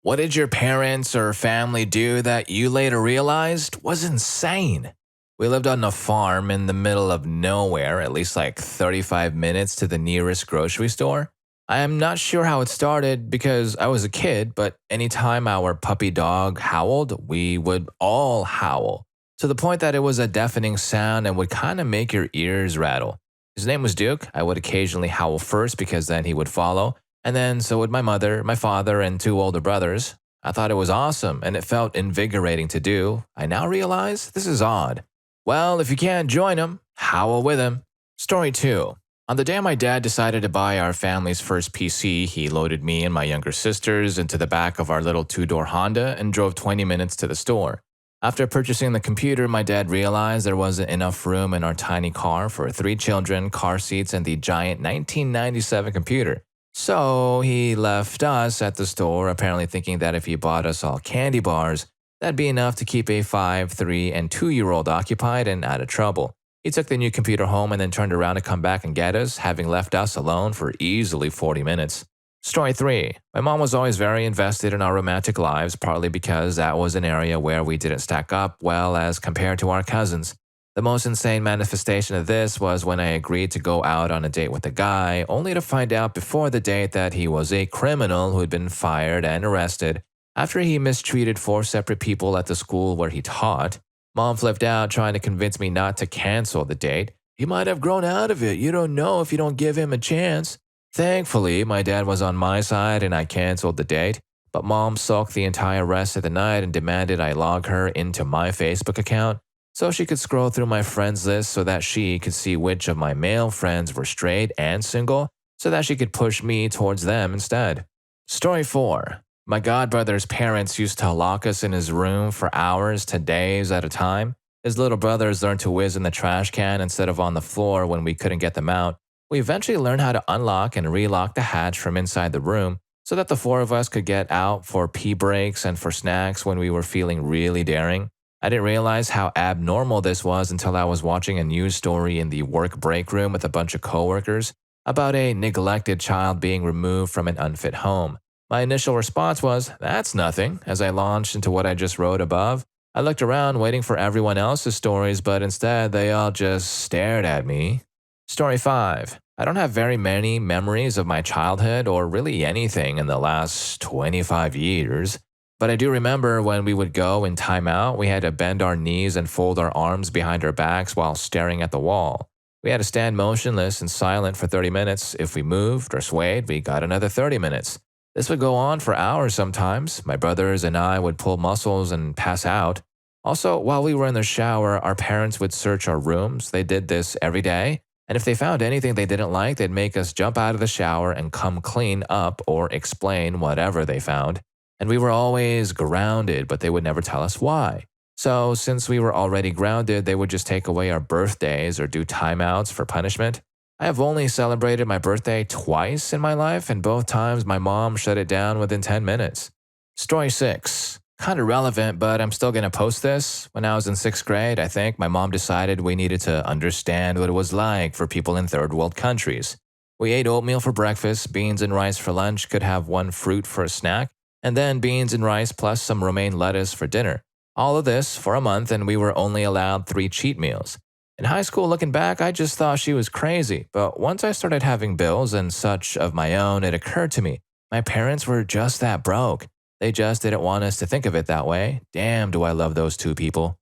What did your parents or family do that you later realized was insane? We lived on a farm in the middle of nowhere, at least like 35 minutes to the nearest grocery store. I am not sure how it started because I was a kid, but anytime our puppy dog howled, we would all howl, to the point that it was a deafening sound and would kind of make your ears rattle. His name was Duke. I would occasionally howl first because then he would follow, and then so would my mother, my father, and two older brothers. I thought it was awesome, and it felt invigorating to do. I now realize this is odd. Well, if you can't join him, howl with him. Story 2. On the day my dad decided to buy our family's first PC, he loaded me and my younger sisters into the back of our little two-door Honda and drove 20 minutes to the store. After purchasing the computer, my dad realized there wasn't enough room in our tiny car for 3 children, car seats, and the giant 1997 computer. So he left us at the store, apparently thinking that if he bought us all candy bars, that'd be enough to keep a 5, 3, and 2-year-old occupied and out of trouble. He took the new computer home and then turned around to come back and get us, having left us alone for easily 40 minutes. Story 3. My mom was always very invested in our romantic lives, partly because that was an area where we didn't stack up well as compared to our cousins. The most insane manifestation of this was when I agreed to go out on a date with a guy, only to find out before the date that he was a criminal who had been fired and arrested after he mistreated 4 separate people at the school where he taught. Mom flipped out, trying to convince me not to cancel the date. He might have grown out of it. You don't know if you don't give him a chance. Thankfully, my dad was on my side and I canceled the date, but Mom sulked the entire rest of the night and demanded I log her into my Facebook account so she could scroll through my friends list so that she could see which of my male friends were straight and single so that she could push me towards them instead. Story 4. My godbrother's parents used to lock us in his room for hours to days at a time. His little brothers learned to whiz in the trash can instead of on the floor when we couldn't get them out. We eventually learned how to unlock and relock the hatch from inside the room so that the 4 of us could get out for pee breaks and for snacks when we were feeling really daring. I didn't realize how abnormal this was until I was watching a news story in the work break room with a bunch of coworkers about a neglected child being removed from an unfit home. My initial response was, "That's nothing," as I launched into what I just wrote above. I looked around waiting for everyone else's stories, but instead they all just stared at me. Story 5. I don't have very many memories of my childhood or really anything in the last 25 years, but I do remember when we would go in timeout, we had to bend our knees and fold our arms behind our backs while staring at the wall. We had to stand motionless and silent for 30 minutes. If we moved or swayed, we got another 30 minutes. This would go on for hours sometimes. My brothers and I would pull muscles and pass out. Also, while we were in the shower, our parents would search our rooms. They did this every day. And if they found anything they didn't like, they'd make us jump out of the shower and come clean up or explain whatever they found. And we were always grounded, but they would never tell us why. So, since we were already grounded, they would just take away our birthdays or do timeouts for punishment. I have only celebrated my birthday twice in my life, and both times my mom shut it down within 10 minutes. Story 6. Kind of relevant, but I'm still going to post this. When I was in 6th grade, I think, my mom decided we needed to understand what it was like for people in third world countries. We ate oatmeal for breakfast, beans and rice for lunch, could have 1 fruit for a snack, and then beans and rice plus some romaine lettuce for dinner. All of this for a month, and we were only allowed 3 cheat meals. In high school, looking back, I just thought she was crazy, but once I started having bills and such of my own, it occurred to me, my parents were just that broke. They just didn't want us to think of it that way. Damn, do I love those 2 people.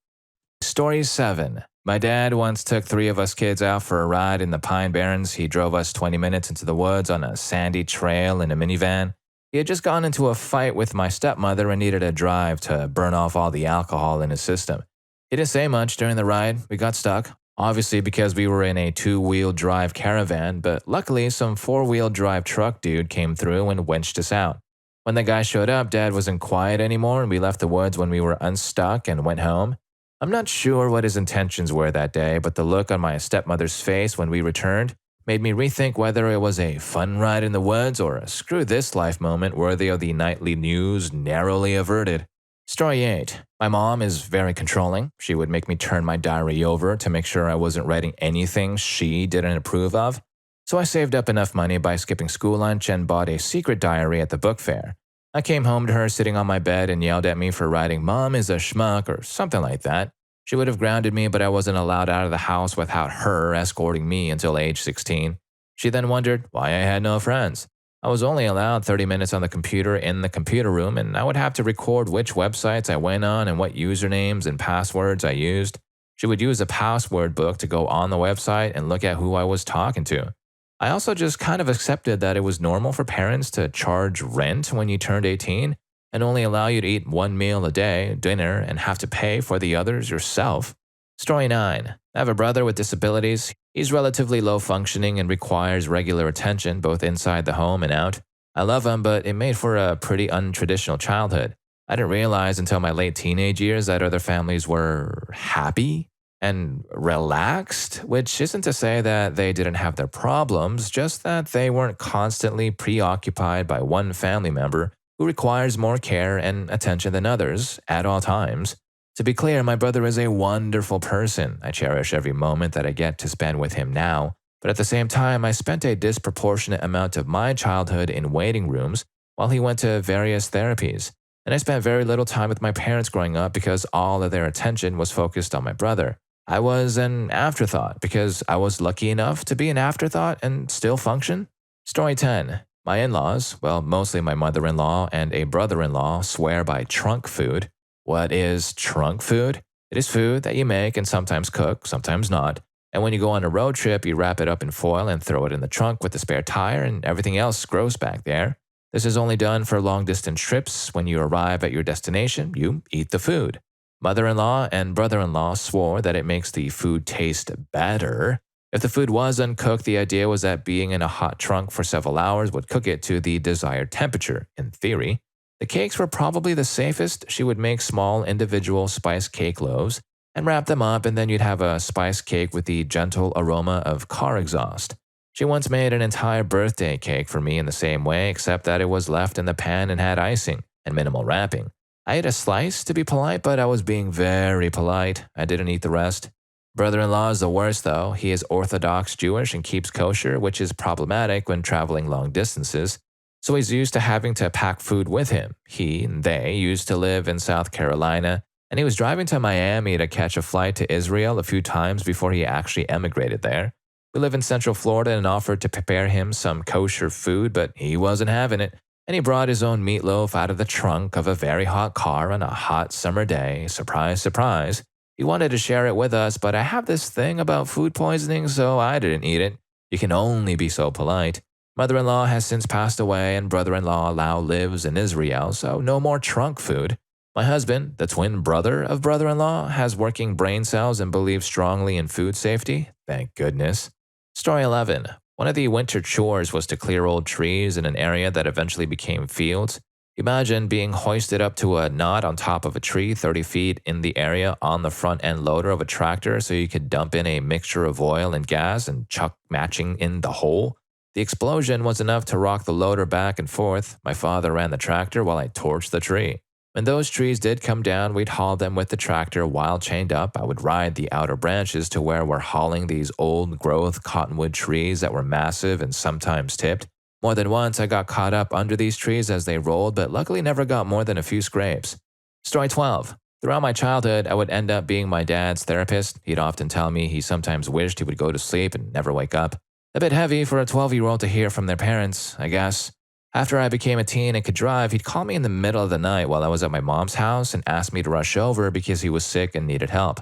Story 7. My dad once took 3 of us kids out for a ride in the Pine Barrens. He drove us 20 minutes into the woods on a sandy trail in a minivan. He had just gone into a fight with my stepmother and needed a drive to burn off all the alcohol in his system. He didn't say much during the ride. We got stuck. Obviously because we were in a 2-wheel drive caravan, but luckily some 4-wheel drive truck dude came through and winched us out. When the guy showed up, Dad wasn't quiet anymore and we left the woods when we were unstuck and went home. I'm not sure what his intentions were that day, but the look on my stepmother's face when we returned made me rethink whether it was a fun ride in the woods or a screw this life moment worthy of the nightly news narrowly averted. Story 8. My mom is very controlling. She would make me turn my diary over to make sure I wasn't writing anything she didn't approve of. So I saved up enough money by skipping school lunch and bought a secret diary at the book fair. I came home to her sitting on my bed and yelled at me for writing "Mom is a schmuck" or something like that. She would have grounded me, but I wasn't allowed out of the house without her escorting me until age 16. She then wondered why I had no friends. I was only allowed 30 minutes on the computer in the computer room, and I would have to record which websites I went on and what usernames and passwords I used. She would use a password book to go on the website and look at who I was talking to. I also just kind of accepted that it was normal for parents to charge rent when you turned 18 and only allow you to eat one meal a day, dinner, and have to pay for the others yourself. Story 9. I have a brother with disabilities. He's relatively low functioning and requires regular attention both inside the home and out. I love him, but it made for a pretty untraditional childhood. I didn't realize until my late teenage years that other families were happy and relaxed, which isn't to say that they didn't have their problems, just that they weren't constantly preoccupied by one family member who requires more care and attention than others at all times. To be clear, my brother is a wonderful person. I cherish every moment that I get to spend with him now, but at the same time, I spent a disproportionate amount of my childhood in waiting rooms while he went to various therapies. And I spent very little time with my parents growing up because all of their attention was focused on my brother. I was an afterthought because I was lucky enough to be an afterthought and still function. Story 10. My in-laws, well, mostly my mother-in-law and a brother-in-law, swear by trunk food. What is trunk food? It is food that you make and sometimes cook, sometimes not. And when you go on a road trip, you wrap it up in foil and throw it in the trunk with the spare tire and everything else grows back there. This is only done for long-distance trips. When you arrive at your destination, you eat the food. Mother-in-law and brother-in-law swore that it makes the food taste better. If the food was uncooked, the idea was that being in a hot trunk for several hours would cook it to the desired temperature, in theory. The cakes were probably the safest. She would make small individual spice cake loaves and wrap them up, and then you'd have a spice cake with the gentle aroma of car exhaust. She once made an entire birthday cake for me in the same way, except that it was left in the pan and had icing and minimal wrapping. I ate a slice to be polite, but I was being very polite. I didn't eat the rest. Brother-in-law is the worst, though. He is Orthodox Jewish and keeps kosher, which is problematic when traveling long distances. So he's used to having to pack food with him. He and they used to live in South Carolina, and he was driving to Miami to catch a flight to Israel a few times before he actually emigrated there. We live in Central Florida and offered to prepare him some kosher food, but he wasn't having it, and he brought his own meatloaf out of the trunk of a very hot car on a hot summer day. Surprise, surprise. He wanted to share it with us, but I have this thing about food poisoning, so I didn't eat it. You can only be so polite. Mother-in-law has since passed away, and brother-in-law now lives in Israel, so no more trunk food. My husband, the twin brother of brother-in-law, has working brain cells and believes strongly in food safety. Thank goodness. Story 11. One of the winter chores was to clear old trees in an area that eventually became fields. Imagine being hoisted up to a knot on top of a tree 30 feet in the area on the front end loader of a tractor so you could dump in a mixture of oil and gas and chuck matching in the hole. The explosion was enough to rock the loader back and forth. My father ran the tractor while I torched the tree. When those trees did come down, we'd haul them with the tractor while chained up. I would ride the outer branches to where we're hauling these old-growth cottonwood trees that were massive and sometimes tipped. More than once, I got caught up under these trees as they rolled, but luckily never got more than a few scrapes. Story 12. Throughout my childhood, I would end up being my dad's therapist. He'd often tell me he sometimes wished he would go to sleep and never wake up. A bit heavy for a 12-year-old to hear from their parents, I guess. After I became a teen and could drive, he'd call me in the middle of the night while I was at my mom's house and ask me to rush over because he was sick and needed help.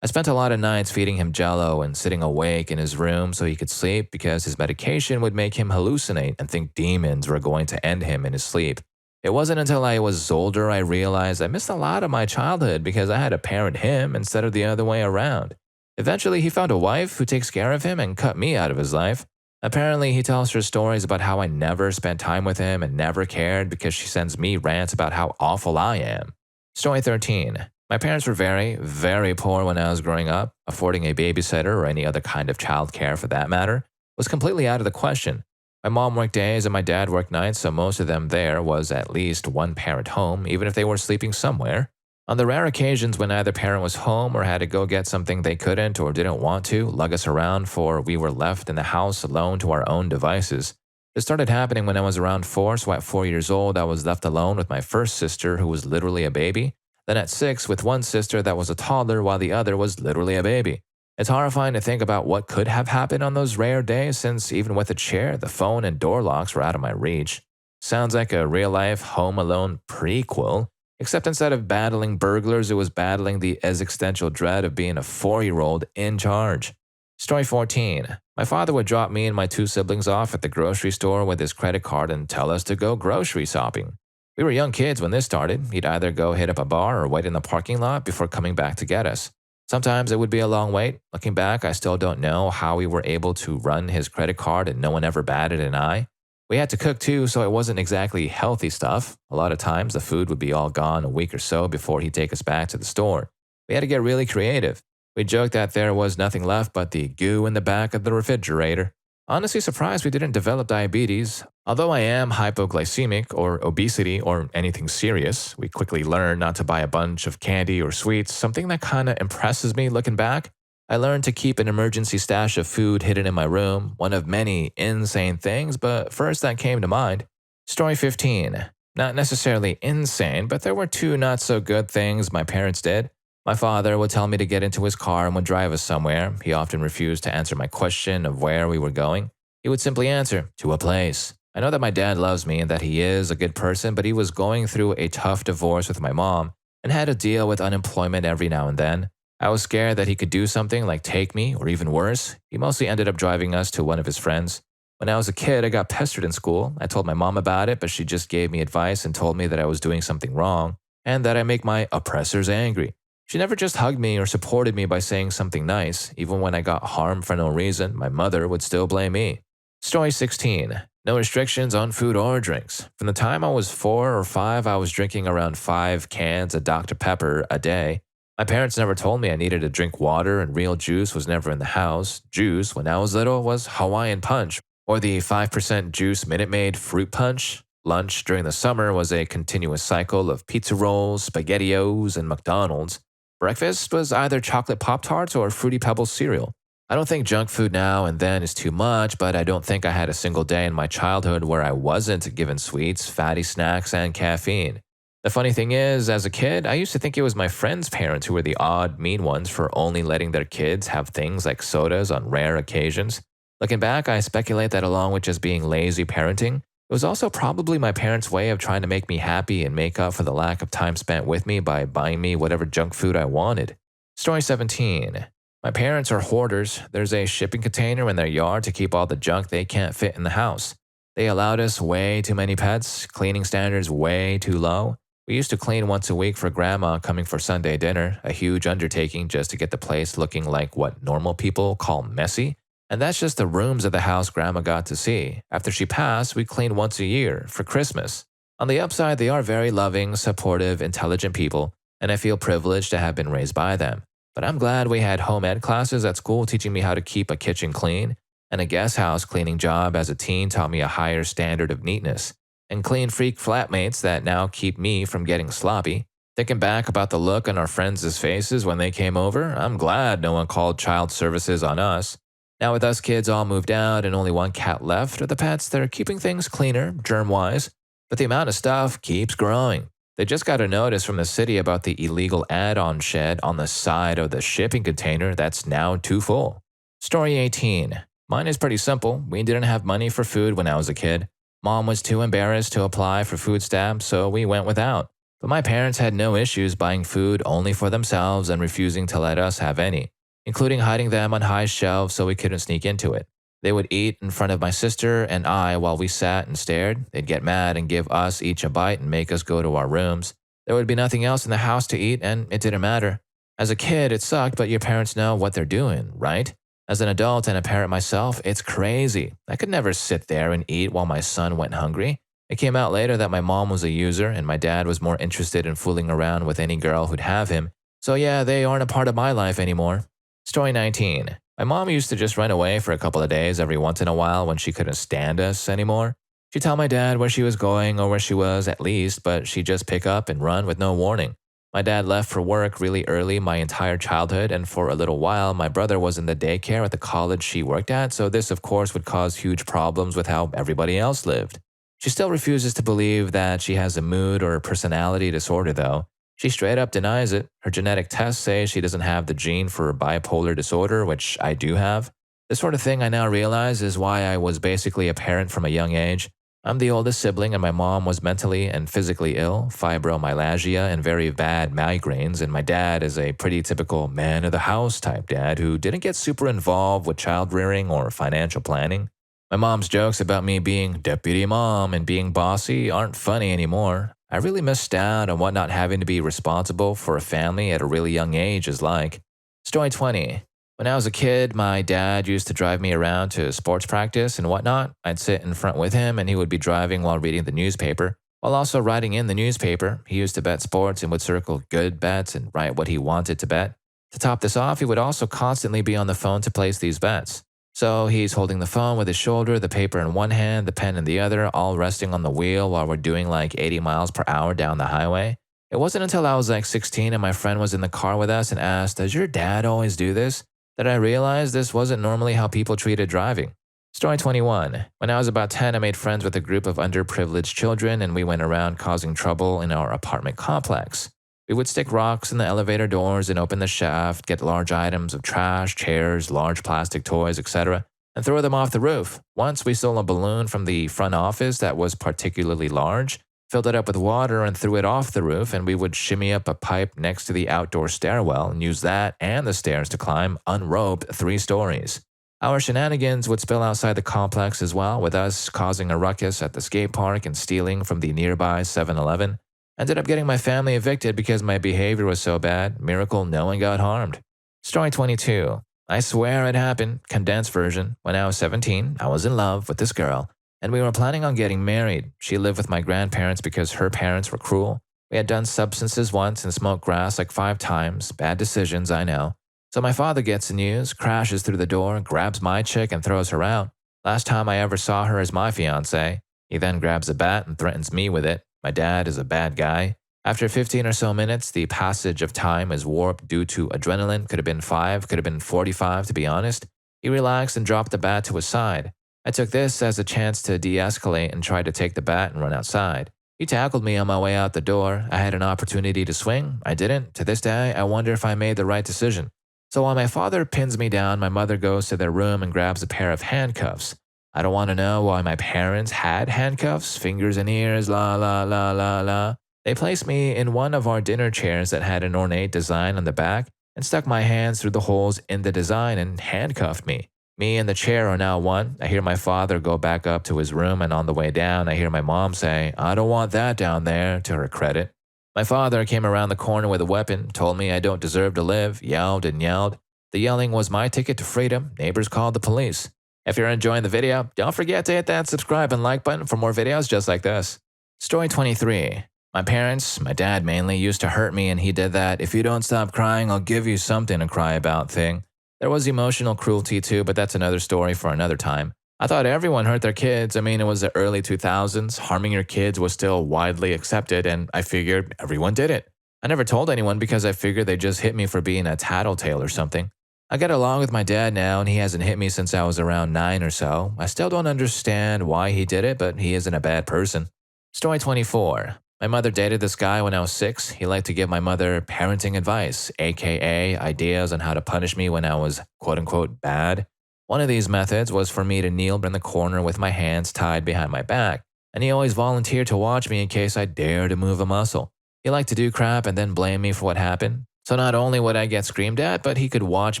I spent a lot of nights feeding him Jell-O and sitting awake in his room so he could sleep because his medication would make him hallucinate and think demons were going to end him in his sleep. It wasn't until I was older I realized I missed a lot of my childhood because I had to parent him instead of the other way around. Eventually, he found a wife who takes care of him and cut me out of his life. Apparently, he tells her stories about how I never spent time with him and never cared because she sends me rants about how awful I am. Story 13. My parents were very, very poor when I was growing up. Affording a babysitter or any other kind of childcare for that matter was completely out of the question. My mom worked days and my dad worked nights, so most of them there was at least one parent home, even if they were sleeping somewhere. On the rare occasions when either parent was home or had to go get something they couldn't or didn't want to lug us around for we were left in the house alone to our own devices. It started happening when I was around 4, so at 4 years old, I was left alone with my first sister, who was literally a baby. Then at 6, with one sister that was a toddler, while the other was literally a baby. It's horrifying to think about what could have happened on those rare days, since even with a chair, the phone and door locks were out of my reach. Sounds like a real life Home Alone prequel, except instead of battling burglars, it was battling the existential dread of being a 4-year-old in charge. Story 14. My father would drop me and my 2 siblings off at the grocery store with his credit card and tell us to go grocery shopping. We were young kids when this started. He'd either go hit up a bar or wait in the parking lot before coming back to get us. Sometimes it would be a long wait. Looking back, I still don't know how we were able to run his credit card and no one ever batted an eye. We had to cook too, so it wasn't exactly healthy stuff. A lot of times the food would be all gone a week or so before he'd take us back to the store. We had to get really creative. We joked that there was nothing left but the goo in the back of the refrigerator. Honestly surprised we didn't develop diabetes. Although I am hypoglycemic or obesity or anything serious, we quickly learned not to buy a bunch of candy or sweets, something that kinda impresses me looking back. I learned to keep an emergency stash of food hidden in my room, one of many insane things, but first that came to mind. Story 15. Not necessarily insane, but there were 2 not so good things my parents did. My father would tell me to get into his car and would drive us somewhere. He often refused to answer my question of where we were going. He would simply answer, to a place. I know that my dad loves me and that he is a good person, but he was going through a tough divorce with my mom and had to deal with unemployment every now and then. I was scared that he could do something like take me, or even worse. He mostly ended up driving us to one of his friends. When I was a kid, I got pestered in school. I told my mom about it, but she just gave me advice and told me that I was doing something wrong and that I make my oppressors angry. She never just hugged me or supported me by saying something nice. Even when I got harmed for no reason, my mother would still blame me. Story 16. No restrictions on food or drinks. From the time I was 4 or 5, I was drinking around 5 cans of Dr. Pepper a day. My parents never told me I needed to drink water, and real juice was never in the house. Juice, when I was little, was Hawaiian Punch, or the 5% juice Minute Maid fruit punch. Lunch during the summer was a continuous cycle of pizza rolls, SpaghettiOs, and McDonald's. Breakfast was either chocolate Pop-Tarts or Fruity Pebbles cereal. I don't think junk food now and then is too much, but I don't think I had a single day in my childhood where I wasn't given sweets, fatty snacks, and caffeine. The funny thing is, as a kid, I used to think it was my friends' parents who were the odd, mean ones for only letting their kids have things like sodas on rare occasions. Looking back, I speculate that along with just being lazy parenting, it was also probably my parents' way of trying to make me happy and make up for the lack of time spent with me by buying me whatever junk food I wanted. Story 17. My parents are hoarders. There's a shipping container in their yard to keep all the junk they can't fit in the house. They allowed us way too many pets, cleaning standards way too low. We used to clean once a week for Grandma coming for Sunday dinner, a huge undertaking just to get the place looking like what normal people call messy. And that's just the rooms of the house Grandma got to see. After she passed, we cleaned once a year, for Christmas. On the upside, they are very loving, supportive, intelligent people, and I feel privileged to have been raised by them. But I'm glad we had home ed classes at school teaching me how to keep a kitchen clean, and a guest house cleaning job as a teen taught me a higher standard of neatness, and clean freak flatmates that now keep me from getting sloppy. Thinking back about the look on our friends' faces when they came over, I'm glad no one called child services on us. Now with us kids all moved out and only one cat left are the pets, they're keeping things cleaner, germ-wise, but the amount of stuff keeps growing. They just got a notice from the city about the illegal add-on shed on the side of the shipping container that's now too full. Story 18. Mine is pretty simple. We didn't have money for food when I was a kid. Mom was too embarrassed to apply for food stamps, so we went without. But my parents had no issues buying food only for themselves and refusing to let us have any, including hiding them on high shelves so we couldn't sneak into it. They would eat in front of my sister and I while we sat and stared. They'd get mad and give us each a bite and make us go to our rooms. There would be nothing else in the house to eat, and it didn't matter. As a kid, it sucked, but your parents know what they're doing, right? As an adult and a parent myself, it's crazy. I could never sit there and eat while my son went hungry. It came out later that my mom was a user and my dad was more interested in fooling around with any girl who'd have him. So yeah, they aren't a part of my life anymore. Story 19. My mom used to just run away for a couple of days every once in a while when she couldn't stand us anymore. She'd tell my dad where she was going or where she was at least, but she'd just pick up and run with no warning. My dad left for work really early my entire childhood, and for a little while, my brother was in the daycare at the college she worked at, so this, of course, would cause huge problems with how everybody else lived. She still refuses to believe that she has a mood or personality disorder, though. She straight up denies it. Her genetic tests say she doesn't have the gene for bipolar disorder, which I do have. This sort of thing I now realize is why I was basically a parent from a young age. I'm the oldest sibling, and my mom was mentally and physically ill, fibromyalgia, and very bad migraines. And my dad is a pretty typical man of the house type dad who didn't get super involved with child rearing or financial planning. My mom's jokes about me being deputy mom and being bossy aren't funny anymore. I really missed out on what not having to be responsible for a family at a really young age is like. Story 20. When I was a kid, my dad used to drive me around to sports practice and whatnot. I'd sit in front with him and he would be driving while reading the newspaper. While also writing in the newspaper, he used to bet sports and would circle good bets and write what he wanted to bet. To top this off, he would also constantly be on the phone to place these bets. So he's holding the phone with his shoulder, the paper in one hand, the pen in the other, all resting on the wheel while we're doing like 80 miles per hour down the highway. It wasn't until I was like 16 and my friend was in the car with us and asked, "Does your dad always do this?" that I realized this wasn't normally how people treated driving. Story 21. When I was about 10, I made friends with a group of underprivileged children and we went around causing trouble in our apartment complex. We would stick rocks in the elevator doors and open the shaft, get large items of trash, chairs, large plastic toys, etc., and throw them off the roof. Once we stole a balloon from the front office that was particularly large, filled it up with water and threw it off the roof, and we would shimmy up a pipe next to the outdoor stairwell and use that and the stairs to climb, unroped, 3 stories. Our shenanigans would spill outside the complex as well, with us causing a ruckus at the skate park and stealing from the nearby 7-Eleven. Ended up getting my family evicted because my behavior was so bad. Miracle, no one got harmed. Story 22. I swear it happened. Condensed version. When I was 17, I was in love with this girl, and we were planning on getting married. She lived with my grandparents because her parents were cruel. We had done substances once and smoked grass like 5 times. Bad decisions, I know. So my father gets the news, crashes through the door, grabs my chick and throws her out. Last time I ever saw her as my fiancée. He then grabs a bat and threatens me with it. My dad is a bad guy. After 15 or so minutes, the passage of time is warped due to adrenaline. Could have been 5, could have been 45 to be honest. He relaxed and dropped the bat to his side. I took this as a chance to de-escalate and tried to take the bat and run outside. He tackled me on my way out the door. I had an opportunity to swing. I didn't. To this day, I wonder if I made the right decision. So while my father pins me down, my mother goes to their room and grabs a pair of handcuffs. I don't want to know why my parents had handcuffs, fingers and ears, la la la la la. They placed me in one of our dinner chairs that had an ornate design on the back and stuck my hands through the holes in the design and handcuffed me. Me and the chair are now one. I hear my father go back up to his room, and on the way down, I hear my mom say, "I don't want that down there," to her credit. My father came around the corner with a weapon, told me I don't deserve to live, yelled and yelled. The yelling was my ticket to freedom. Neighbors called the police. If you're enjoying the video, don't forget to hit that subscribe and like button for more videos just like this. Story 23. My parents, my dad mainly, used to hurt me, and he did that "if you don't stop crying, I'll give you something to cry about" thing. There was emotional cruelty too, but that's another story for another time. I thought everyone hurt their kids. I mean, it was the early 2000s. Harming your kids was still widely accepted, and I figured everyone did it. I never told anyone because I figured they'd just hit me for being a tattletale or something. I get along with my dad now, and he hasn't hit me since I was around 9 or so. I still don't understand why he did it, but he isn't a bad person. Story 24. My mother dated this guy when I was 6. He liked to give my mother parenting advice, aka ideas on how to punish me when I was quote-unquote bad. One of these methods was for me to kneel in the corner with my hands tied behind my back, and he always volunteered to watch me in case I dared to move a muscle. He liked to do crap and then blame me for what happened. So not only would I get screamed at, but he could watch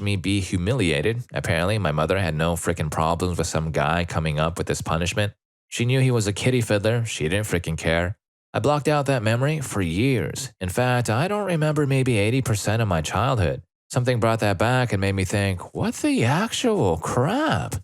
me be humiliated. Apparently, my mother had no freaking problems with some guy coming up with this punishment. She knew he was a kitty fiddler. She didn't freaking care. I blocked out that memory for years. In fact, I don't remember maybe 80% of my childhood. Something brought that back and made me think, what the actual crap?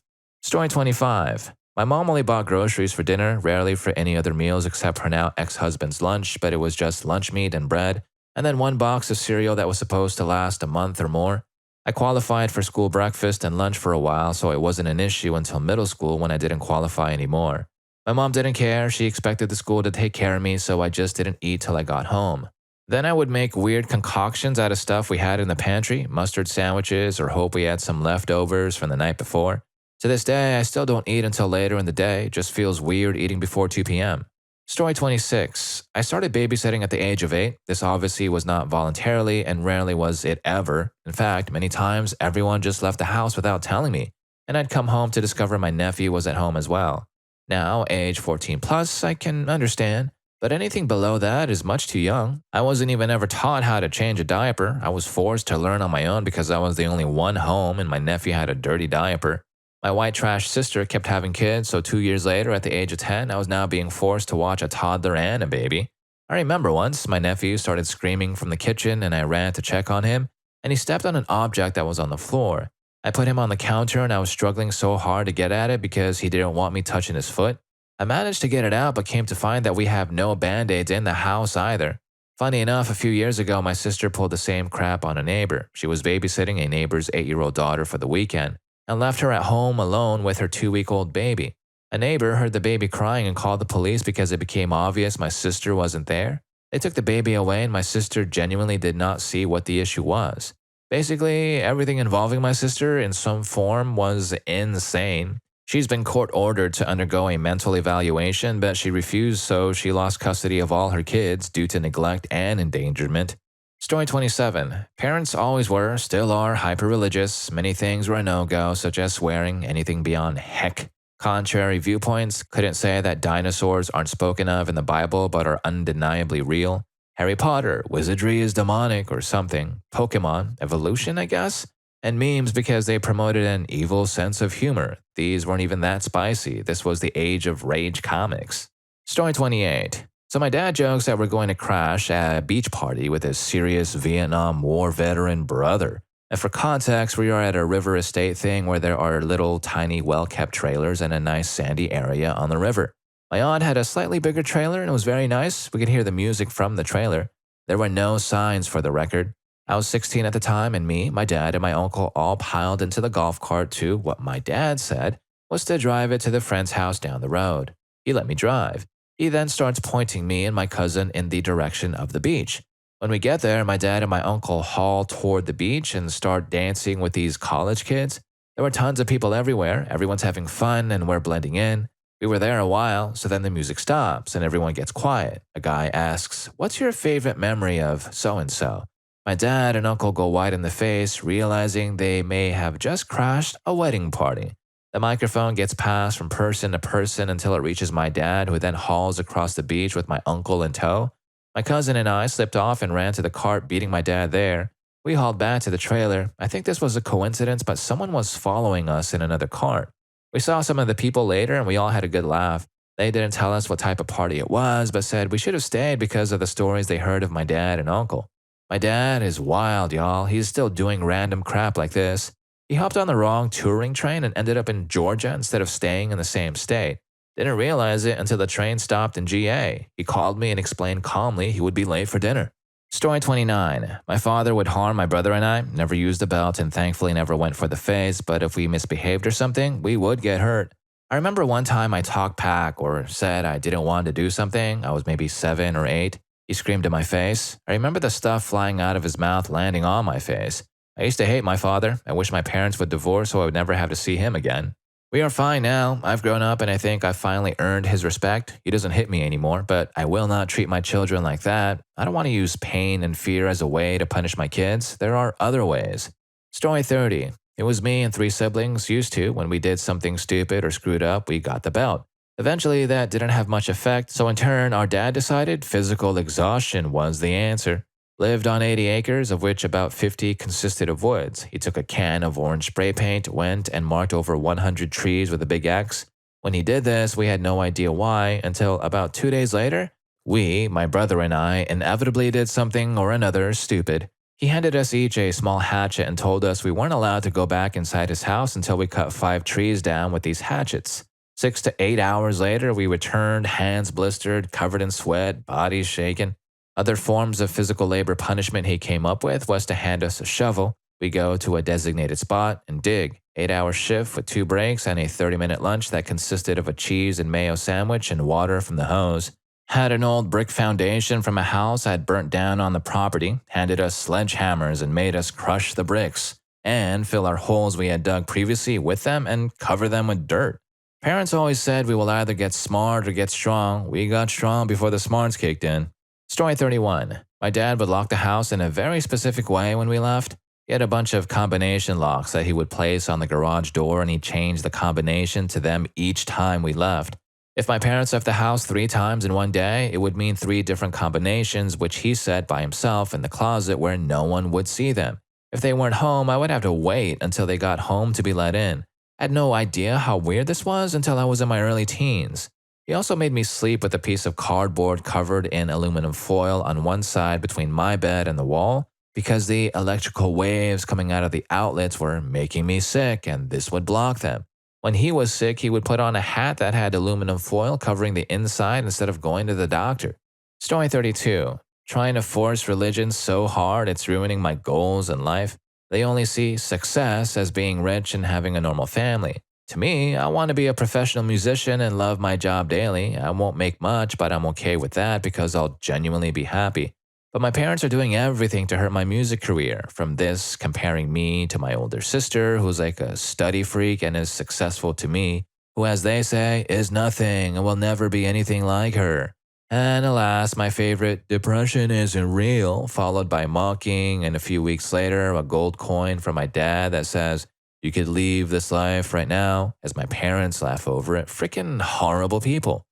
Story 25. My mom only bought groceries for dinner, rarely for any other meals except her now ex-husband's lunch, but it was just lunch meat and bread, and then 1 box of cereal that was supposed to last a month or more. I qualified for school breakfast and lunch for a while, so it wasn't an issue until middle school when I didn't qualify anymore. My mom didn't care. She expected the school to take care of me, so I just didn't eat till I got home. Then I would make weird concoctions out of stuff we had in the pantry, mustard sandwiches, or hope we had some leftovers from the night before. To this day, I still don't eat until later in the day, it just feels weird eating before 2 p.m. Story 26. I started babysitting at the age of 8. This obviously was not voluntarily, and rarely was it ever. In fact, many times everyone just left the house without telling me, and I'd come home to discover my nephew was at home as well. Now, age 14 plus, I can understand. But anything below that is much too young. I wasn't even ever taught how to change a diaper. I was forced to learn on my own because I was the only one home and my nephew had a dirty diaper. My white trash sister kept having kids, so 2 years later, at the age of 10, I was now being forced to watch a toddler and a baby. I remember once, my nephew started screaming from the kitchen and I ran to check on him, and he stepped on an object that was on the floor. I put him on the counter and I was struggling so hard to get at it because he didn't want me touching his foot. I managed to get it out, but came to find that we have no band-aids in the house either. Funny enough, a few years ago, my sister pulled the same crap on a neighbor. She was babysitting a neighbor's 8-year-old daughter for the weekend and left her at home alone with her 2-week-old baby. A neighbor heard the baby crying and called the police because it became obvious my sister wasn't there. They took the baby away and my sister genuinely did not see what the issue was. Basically, everything involving my sister in some form was insane. She's been court-ordered to undergo a mental evaluation, but she refused, so she lost custody of all her kids due to neglect and endangerment. Story 27. Parents always were, still are, hyper-religious. Many things were a no-go, such as swearing, anything beyond heck. Contrary viewpoints, couldn't say that dinosaurs aren't spoken of in the Bible but are undeniably real. Harry Potter, wizardry is demonic or something. Pokemon, evolution, I guess? And memes because they promoted an evil sense of humor. These weren't even that spicy. This was the age of rage comics. Story 28. So my dad jokes that we're going to crash a beach party with his serious Vietnam War veteran brother. And for context, we are at a river estate thing where there are little tiny well-kept trailers and a nice sandy area on the river. My aunt had a slightly bigger trailer and it was very nice. We could hear the music from the trailer. There were no signs for the record. I was 16 at the time, and me, my dad, and my uncle all piled into the golf cart to what my dad said was to drive it to the friend's house down the road. He let me drive. He then starts pointing me and my cousin in the direction of the beach. When we get there, my dad and my uncle haul toward the beach and start dancing with these college kids. There were tons of people everywhere. Everyone's having fun, and we're blending in. We were there a while, so then the music stops and everyone gets quiet. A guy asks, "What's your favorite memory of so-and-so?" My dad and uncle go white in the face, realizing they may have just crashed a wedding party. The microphone gets passed from person to person until it reaches my dad, who then hauls across the beach with my uncle in tow. My cousin and I slipped off and ran to the cart, beating my dad there. We hauled back to the trailer. I think this was a coincidence, but someone was following us in another cart. We saw some of the people later and we all had a good laugh. They didn't tell us what type of party it was, but said we should have stayed because of the stories they heard of my dad and uncle. My dad is wild, y'all. He's still doing random crap like this. He hopped on the wrong touring train and ended up in Georgia instead of staying in the same state. Didn't realize it until the train stopped in GA. He called me and explained calmly he would be late for dinner. Story 29. My father would harm my brother and I, never used a belt and thankfully never went for the face, but if we misbehaved or something, we would get hurt. I remember one time I talked back or said I didn't want to do something. I was maybe 7 or 8. He screamed in my face. I remember the stuff flying out of his mouth landing on my face. I used to hate my father. I wish my parents would divorce so I would never have to see him again. We are fine now. I've grown up and I think I finally earned his respect. He doesn't hit me anymore, but I will not treat my children like that. I don't want to use pain and fear as a way to punish my kids. There are other ways. Story 30. It was me and 3 siblings used to, when we did something stupid or screwed up, we got the belt. Eventually, that didn't have much effect, so in turn, our dad decided physical exhaustion was the answer. Lived on 80 acres, of which about 50 consisted of woods. He took a can of orange spray paint, went and marked over 100 trees with a big X. When he did this, we had no idea why, until about 2 days later, we, my brother and I, inevitably did something or another stupid. He handed us each a small hatchet and told us we weren't allowed to go back inside his house until we cut 5 trees down with these hatchets. 6 to 8 hours later, we returned, hands blistered, covered in sweat, bodies shaken. Other forms of physical labor punishment he came up with was to hand us a shovel. We go to a designated spot and dig. 8-hour shift with 2 breaks and a 30-minute lunch that consisted of a cheese and mayo sandwich and water from the hose. Had an old brick foundation from a house I'd burnt down on the property, handed us sledgehammers and made us crush the bricks, and fill our holes we had dug previously with them and cover them with dirt. Parents always said we will either get smart or get strong. We got strong before the smarts kicked in. Story 31. My dad would lock the house in a very specific way when we left. He had a bunch of combination locks that he would place on the garage door, and he changed the combination to them each time we left. If my parents left the house 3 times in one day, it would mean 3 different combinations, which he set by himself in the closet where no one would see them. If they weren't home, I would have to wait until they got home to be let in. I had no idea how weird this was until I was in my early teens. He also made me sleep with a piece of cardboard covered in aluminum foil on one side between my bed and the wall because the electrical waves coming out of the outlets were making me sick and this would block them. When he was sick, he would put on a hat that had aluminum foil covering the inside instead of going to the doctor. Story 32. Trying to force religion so hard it's ruining my goals in life. They only see success as being rich and having a normal family. To me, I want to be a professional musician and love my job daily. I won't make much, but I'm okay with that because I'll genuinely be happy. But my parents are doing everything to hurt my music career, from this comparing me to my older sister, who's like a study freak and is successful, to me, who, as they say, is nothing and will never be anything like her. And alas, my favorite, depression isn't real, followed by mocking, and a few weeks later, a gold coin from my dad that says, "You could leave this life right now," as my parents laugh over it. Freaking horrible people.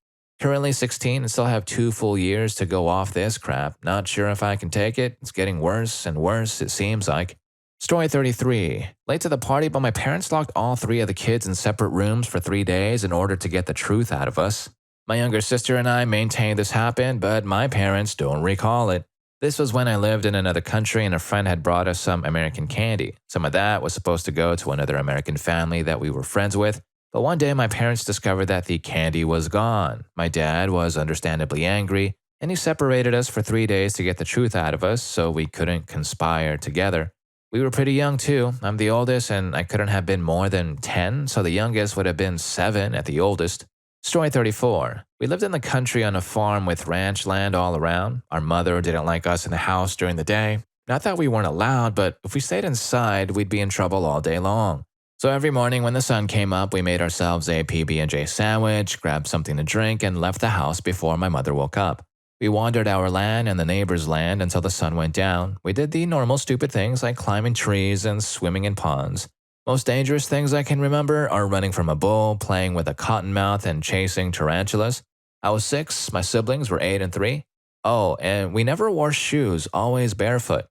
Currently 16 and still have 2 full years to go off this crap. Not sure if I can take it. It's getting worse and worse, it seems like. Story 33. Late to the party, but my parents locked all 3 of the kids in separate rooms for 3 days in order to get the truth out of us. My younger sister and I maintain this happened, but my parents don't recall it. This was when I lived in another country and a friend had brought us some American candy. Some of that was supposed to go to another American family that we were friends with. But one day, my parents discovered that the candy was gone. My dad was understandably angry, and he separated us for 3 days to get the truth out of us so we couldn't conspire together. We were pretty young, too. I'm the oldest, and I couldn't have been more than 10, so the youngest would have been 7 at the oldest. Story 34. We lived in the country on a farm with ranch land all around. Our mother didn't like us in the house during the day. Not that we weren't allowed, but if we stayed inside, we'd be in trouble all day long. So every morning when the sun came up, we made ourselves a PB&J sandwich, grabbed something to drink, and left the house before my mother woke up. We wandered our land and the neighbor's land until the sun went down. We did the normal stupid things like climbing trees and swimming in ponds. Most dangerous things I can remember are running from a bull, playing with a cottonmouth, and chasing tarantulas. I was 6, my siblings were 8 and 3. Oh, and we never wore shoes, always barefoot.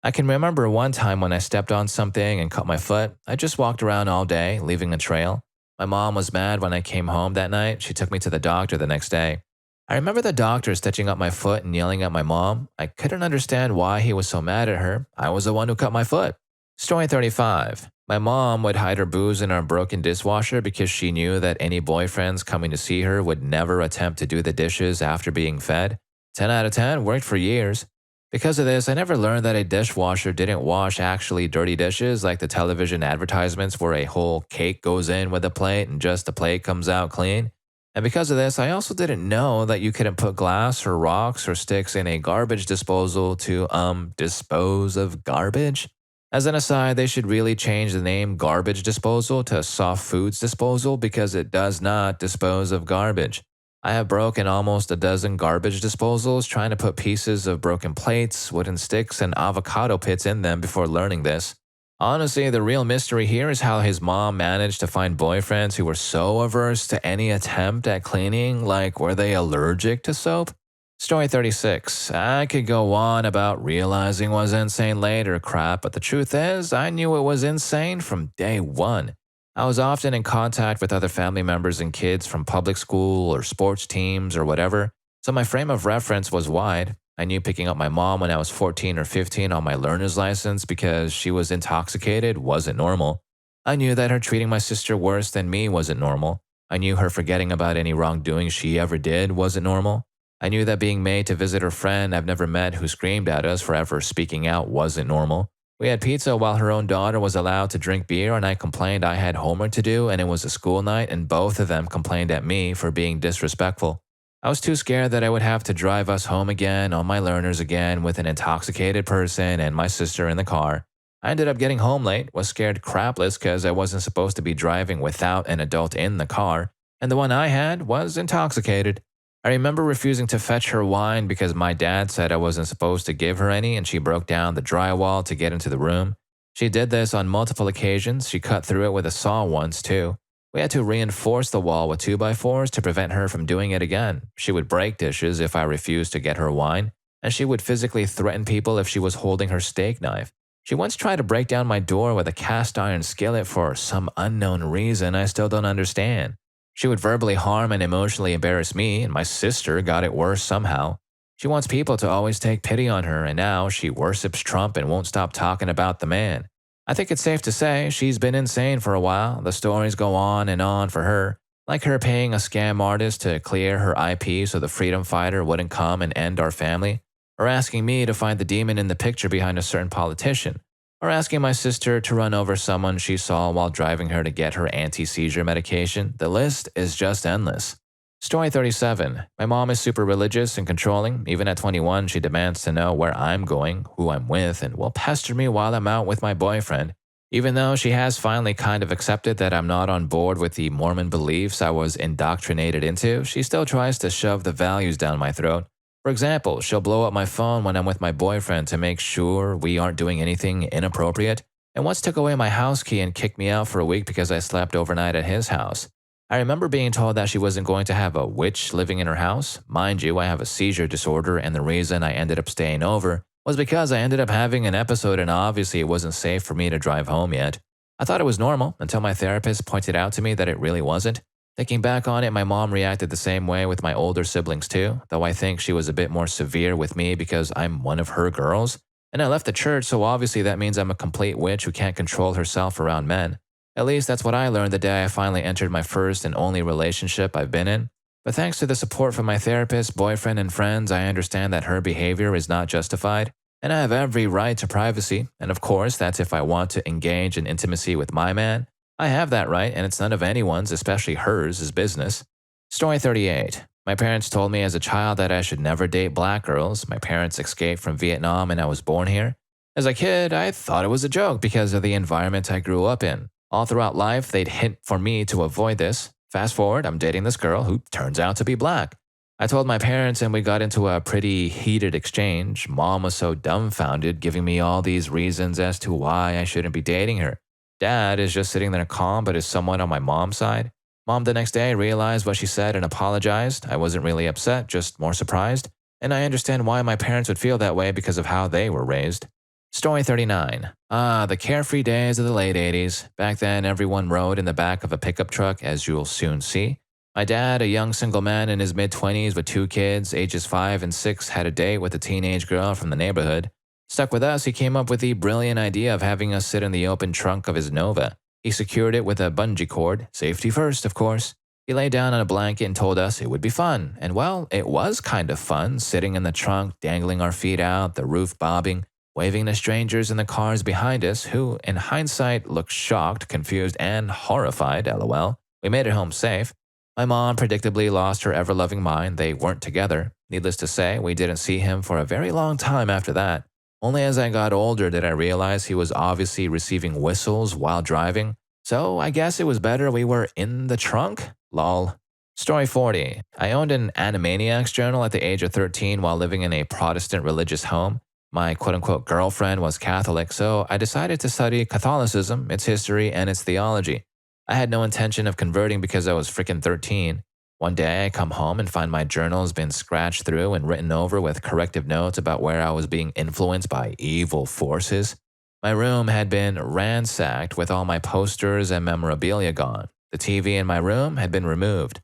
I can remember one time when I stepped on something and cut my foot. I just walked around all day, leaving a trail. My mom was mad when I came home that night. She took me to the doctor the next day. I remember the doctor stitching up my foot and yelling at my mom. I couldn't understand why he was so mad at her. I was the one who cut my foot. Story 35. My mom would hide her booze in our broken dishwasher because she knew that any boyfriends coming to see her would never attempt to do the dishes after being fed. 10 out of 10, worked for years. Because of this, I never learned that a dishwasher didn't wash actually dirty dishes like the television advertisements where a whole cake goes in with a plate and just the plate comes out clean. And because of this, I also didn't know that you couldn't put glass or rocks or sticks in a garbage disposal to, dispose of garbage. As an aside, they should really change the name garbage disposal to soft foods disposal because it does not dispose of garbage. I have broken almost a dozen garbage disposals trying to put pieces of broken plates, wooden sticks, and avocado pits in them before learning this. Honestly, the real mystery here is how his mom managed to find boyfriends who were so averse to any attempt at cleaning, like were they allergic to soap? Story 36. I could go on about realizing was insane later crap, but the truth is, I knew it was insane from day one. I was often in contact with other family members and kids from public school or sports teams or whatever, so my frame of reference was wide. I knew picking up my mom when I was 14 or 15 on my learner's license because she was intoxicated wasn't normal. I knew that her treating my sister worse than me wasn't normal. I knew her forgetting about any wrongdoing she ever did wasn't normal. I knew that being made to visit her friend I've never met who screamed at us for ever speaking out wasn't normal. We had pizza while her own daughter was allowed to drink beer, and I complained I had homework to do and it was a school night, and both of them complained at me for being disrespectful. I was too scared that I would have to drive us home again on my learners again with an intoxicated person and my sister in the car. I ended up getting home late, was scared crapless because I wasn't supposed to be driving without an adult in the car, and the one I had was intoxicated. I remember refusing to fetch her wine because my dad said I wasn't supposed to give her any, and she broke down the drywall to get into the room. She did this on multiple occasions. She cut through it with a saw once, too. We had to reinforce the wall with 2x4s to prevent her from doing it again. She would break dishes if I refused to get her wine, and she would physically threaten people if she was holding her steak knife. She once tried to break down my door with a cast iron skillet for some unknown reason I still don't understand. She would verbally harm and emotionally embarrass me, and my sister got it worse somehow. She wants people to always take pity on her, and now she worships Trump and won't stop talking about the man. I think it's safe to say she's been insane for a while. The stories go on for her, like her paying a scam artist to clear her IP so the freedom fighter wouldn't come and end our family, or asking me to find the demon in the picture behind a certain politician, or asking my sister to run over someone she saw while driving her to get her anti-seizure medication. The list is just endless. Story 37. My mom is super religious and controlling. Even at 21, she demands to know where I'm going, who I'm with, and will pester me while I'm out with my boyfriend. Even though she has finally kind of accepted that I'm not on board with the Mormon beliefs I was indoctrinated into, she still tries to shove the values down my throat. For example, she'll blow up my phone when I'm with my boyfriend to make sure we aren't doing anything inappropriate, and once took away my house key and kicked me out for a week because I slept overnight at his house. I remember being told that she wasn't going to have a witch living in her house. Mind you, I have a seizure disorder, and the reason I ended up staying over was because I ended up having an episode and obviously it wasn't safe for me to drive home yet. I thought it was normal until my therapist pointed out to me that it really wasn't. Thinking back on it, my mom reacted the same way with my older siblings too, though I think she was a bit more severe with me because I'm one of her girls. And I left the church, so obviously that means I'm a complete witch who can't control herself around men. At least that's what I learned the day I finally entered my first and only relationship I've been in. But thanks to the support from my therapist, boyfriend, and friends, I understand that her behavior is not justified, and I have every right to privacy. And of course, that's if I want to engage in intimacy with my man. I have that right, and it's none of anyone's, especially hers, business. Story 38. My parents told me as a child that I should never date black girls. My parents escaped from Vietnam and I was born here. As a kid, I thought it was a joke because of the environment I grew up in. All throughout life, they'd hint for me to avoid this. Fast forward, I'm dating this girl who turns out to be black. I told my parents and we got into a pretty heated exchange. Mom was so dumbfounded, giving me all these reasons as to why I shouldn't be dating her. Dad is just sitting there calm but is somewhat on my mom's side. Mom the next day realized what she said and apologized. I wasn't really upset, just more surprised. And I understand why my parents would feel that way because of how they were raised. Story 39. The carefree days of the late 80s. Back then, everyone rode in the back of a pickup truck, as you'll soon see. My dad, a young single man in his mid-20s with 2 kids, ages 5 and 6, had a date with a teenage girl from the neighborhood. Stuck with us, he came up with the brilliant idea of having us sit in the open trunk of his Nova. He secured it with a bungee cord. Safety first, of course. He lay down on a blanket and told us it would be fun. And well, it was kind of fun, sitting in the trunk, dangling our feet out, the roof bobbing, waving to strangers in the cars behind us who, in hindsight, looked shocked, confused, and horrified, lol. We made it home safe. My mom predictably lost her ever-loving mind. They weren't together. Needless to say, we didn't see him for a very long time after that. Only as I got older did I realize he was obviously receiving whistles while driving. So I guess it was better we were in the trunk? Lol. Story 40. I owned an Animaniacs journal at the age of 13 while living in a Protestant religious home. My quote-unquote girlfriend was Catholic, so I decided to study Catholicism, its history, and its theology. I had no intention of converting because I was freaking 13. One day I come home and find my journal's been scratched through and written over with corrective notes about where I was being influenced by evil forces. My room had been ransacked with all my posters and memorabilia gone. The TV in my room had been removed.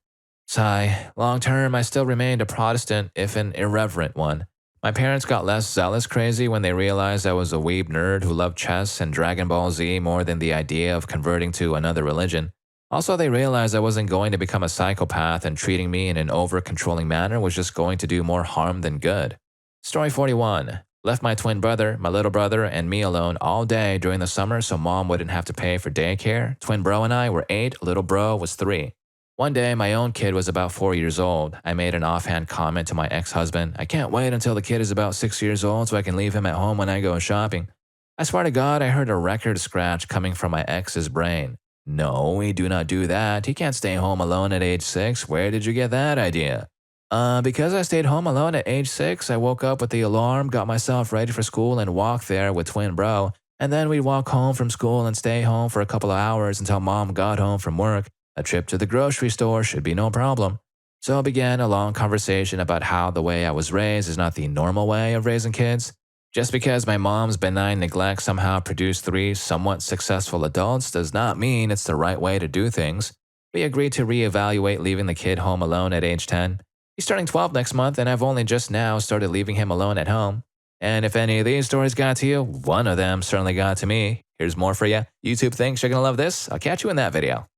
Sigh, long term I still remained a Protestant, if an irreverent one. My parents got less zealous crazy when they realized I was a weeb nerd who loved chess and Dragon Ball Z more than the idea of converting to another religion. Also, they realized I wasn't going to become a psychopath and treating me in an over-controlling manner was just going to do more harm than good. Story 41. Left my twin brother, my little brother, and me alone all day during the summer so mom wouldn't have to pay for daycare. Twin bro and I were 8, little bro was 3. One day, my own kid was about 4 years old. I made an offhand comment to my ex husband. I can't wait until the kid is about 6 years old so I can leave him at home when I go shopping. I swear to God, I heard a record scratch coming from my ex's brain. No, we do not do that. He can't stay home alone at age 6. Where did you get that idea? Because I stayed home alone at age 6, I woke up with the alarm, got myself ready for school, and walked there with twin bro. And then we'd walk home from school and stay home for a couple of hours until mom got home from work. A trip to the grocery store should be no problem. So began a long conversation about how the way I was raised is not the normal way of raising kids. Just because my mom's benign neglect somehow produced 3 somewhat successful adults does not mean it's the right way to do things. We agreed to reevaluate leaving the kid home alone at age 10. He's turning 12 next month, and I've only just now started leaving him alone at home. And if any of these stories got to you, one of them certainly got to me. Here's more for you. YouTube thinks you're going to love this. I'll catch you in that video.